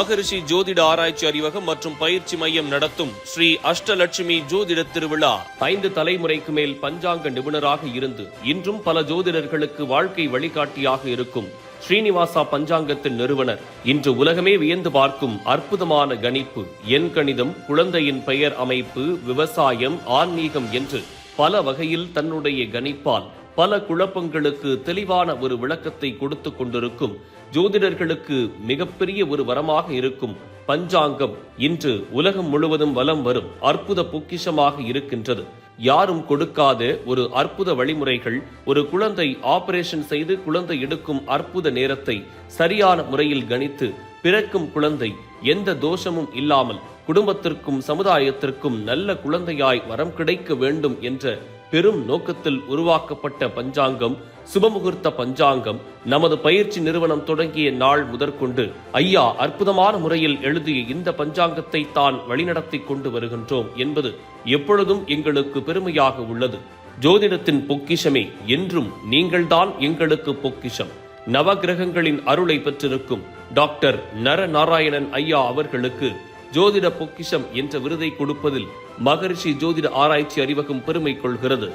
மகரிஷி ஜோதிட ஆராய்ச்சி அறிவகம் மற்றும் பயிற்சி மையம் நடத்தும் ஸ்ரீ அஷ்டலட்சுமி ஜோதிட திருவிழா 5 தலைமுறைக்கு மேல் பஞ்சாங்க நிபுணராக இருந்து இன்றும் பல ஜோதிடர்களுக்கு வாழ்க்கை வழிகாட்டியாக இருக்கும் ஸ்ரீனிவாசா பஞ்சாங்கத்தின் நிறுவனர் இன்று உலகமே வியந்து பார்க்கும் அற்புதமான கணிப்பு, எண் கணிதம், குழந்தையின் பெயர் அமைப்பு, விவசாயம், ஆன்மீகம் என்று பல வகையில் தன்னுடைய கணிப்பால் பல குழப்பங்களுக்கு தெளிவான ஒரு விளக்கத்தை கொடுத்து கொண்டிருக்கும் ஜோதிடர்களுக்கு மிகப்பெரிய ஒரு வரமாக இருக்கும் பஞ்சாங்கம் இன்று உலகம் முழுவதும் வலம் வரும் அற்புத பொக்கிஷமாக இருக்கின்றது. யாரும் கொடுக்காத ஒரு அற்புத வழிமுறைகள், ஒரு குழந்தை ஆபரேஷன் செய்து குழந்தை எடுக்கும் அற்புத நேரத்தை சரியான முறையில் கணித்து பிறக்கும் குழந்தை எந்த தோஷமும் இல்லாமல் குடும்பத்திற்கும் சமுதாயத்திற்கும் நல்ல குழந்தையாய் வரம் கிடைக்க வேண்டும் என்ற பெரும் நோக்கத்தில் உருவாக்கப்பட்ட பஞ்சாங்கம் சுபமுகூர்த்த பஞ்சாங்கம். நமது பயிற்சி நிறுவனம் தொடங்கிய நாள் முதற்கொண்டு ஐயா அற்புதமான முறையில் எழுதிய இந்த பஞ்சாங்கத்தை தான் வழிநடத்தி கொண்டு வருகின்றோம் என்பது எப்பொழுதும் எங்களுக்கு பெருமையாக உள்ளது. ஜோதிடத்தின் பொக்கிஷமே என்றும் நீங்கள்தான் எங்களுக்கு பொக்கிஷம். நவகிரகங்களின் அருளை பெற்றிருக்கும் டாக்டர் நரநாராயணன் ஐயா அவர்களுக்கு ஜோதிட பொக்கிஷம் என்ற விருதை கொடுப்பதில் மகரிஷி ஜோதிட ஆராய்ச்சி அறிவகம் பெருமை கொள்கிறது.